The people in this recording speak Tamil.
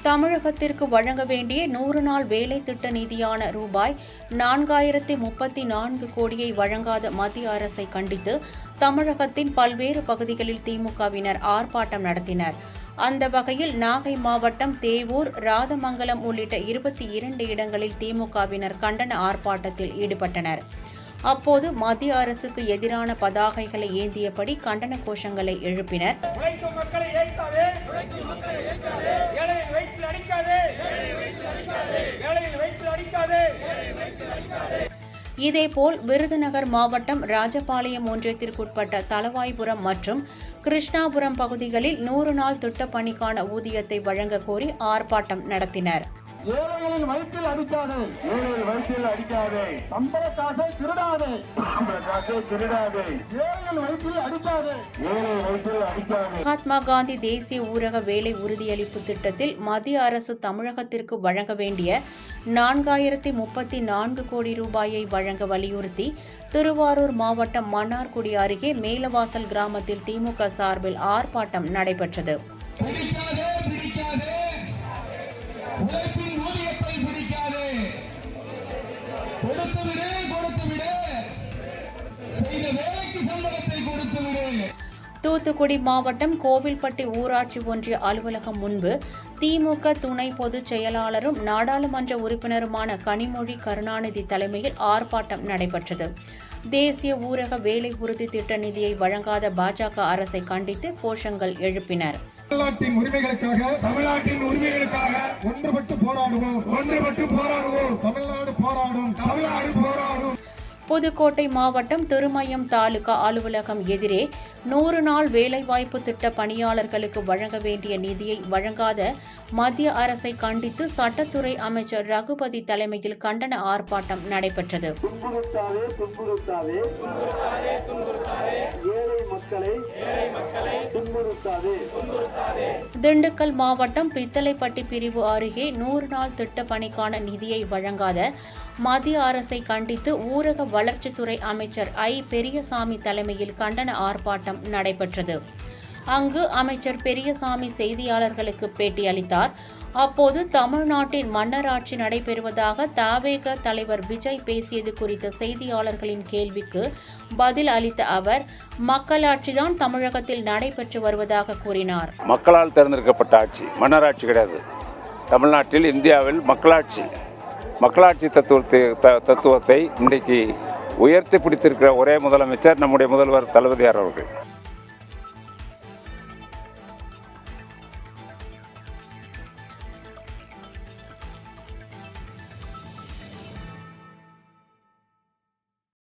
தமிழகத்திற்கு வழங்க வேண்டிய 100 நாள் வேலை திட்ட நிதியான ரூபாய் 4034 கோடியை வழங்காத மத்திய அரசை கண்டித்து தமிழகத்தின் பல்வேறு பகுதிகளில் திமுகவினர் ஆர்ப்பாட்டம் நடத்தினர். அந்த வகையில் நாகை மாவட்டம் தேவூர், ராதமங்கலம் உள்ளிட்ட 22 இடங்களில் திமுகவினர் கண்டன ஆர்ப்பாட்டத்தில் ஈடுபட்டனர். அப்போது மத்திய அரசுக்கு எதிரான பதாகைகளை ஏந்தியபடி கண்டன கோஷங்களை எழுப்பினர். இதேபோல் விருதுநகர் மாவட்டம் ராஜபாளையம் ஒன்றியத்திற்குட்பட்ட தளவாய்புரம் மற்றும் கிருஷ்ணாபுரம் பகுதிகளில் 100 நாள் திட்டப் பணிக்கான ஊதியத்தை வழங்க கோரி ஆர்ப்பாட்டம் நடத்தினர். ஏழைகளின் வயிற்றில் அடிக்காதே, ஏழைகள் வயிற்றில் அடிக்காதே, சம்பள காசை திருடாதே, ஏழைகள் வயிற்றில் அடிக்காதே, ஏழை வயிற்றில் அடிக்காதே. மகாத்மா காந்தி தேசிய ஊரக வேலை உறுதியளிப்பு திட்டத்தில் மத்திய அரசு தமிழகத்திற்கு வழங்க வேண்டிய 4034 கோடி ரூபாயை வழங்க வலியுறுத்தி திருவாரூர் மாவட்டம் மன்னார்குடி அருகே மேலவாசல் கிராமத்தில் திமுக சார்பில் ஆர்ப்பாட்டம் நடைபெற்றது. தூத்துக்குடி மாவட்டம் கோவில்பட்டி ஊராட்சி ஒன்றிய அலுவலகம் முன்பு திமுக துணை பொதுச் செயலாளரும் நாடாளுமன்ற உறுப்பினருமான கனிமொழி கருணாநிதி தலைமையில் ஆர்ப்பாட்டம் நடைபெற்றது. தேசிய ஊரக வேலை உறுதி திட்ட நிதியை வழங்காத பாஜக அரசை கண்டித்து கோஷங்கள் எழுப்பினர். தமிழ்நாட்டின் உரிமைகளுக்காக ஒன்றுபட்டு போராடுவோம், தமிழ்நாடு போராடும். புதுக்கோட்டை மாவட்டம் திருமயம் தாலுகா அலுவலகம் எதிரே 100 நாள் வேலைவாய்ப்பு திட்ட பணியாளர்களுக்கு வழங்க வேண்டிய நிதியை வழங்காத மத்திய அரசை கண்டித்து சட்டத்துறை அமைச்சர் ரகுபதி தலைமையில் கண்டன ஆர்ப்பாட்டம் நடைபெற்றது. திண்டுக்கல் மாவட்டம் பித்தளைப்பட்டி பிரிவு அருகே 100 நாள் திட்ட பணிக்கான நிதியை வழங்காத மத்திய அரசை கண்டித்து ஊரக வளர்ச்சித்துறை அமைச்சர் பெரியசாமி தலைமையில் கண்டன ஆர்ப்பாட்டம் நடைபெற்றது. அங்கு அமைச்சர் பெரியசாமி செய்தியாளர்களுக்கு பேட்டியளித்தார். அப்போது தமிழ்நாட்டின் மன்னராட்சி நடைபெறுவதாக தவேக தலைவர் விஜய் பேசியது குறித்த செய்தியாளர்களின் கேள்விக்கு பதில் அளித்த அவர், மக்களாட்சிதான் தமிழகத்தில் நடைபெற்று வருவதாக கூறினார். மக்களால் தேர்ந்தெடுக்கப்பட்ட ஆட்சி, மன்னராட்சி கிடையாது. தமிழ்நாட்டில், இந்தியாவில் மக்களாட்சி தத்துவத்தை இன்றைக்கு உயர்த்தி பிடித்திருக்கிற ஒரே முதலமைச்சர் நம்முடைய முதல்வர் தளபதியார் அவர்கள்.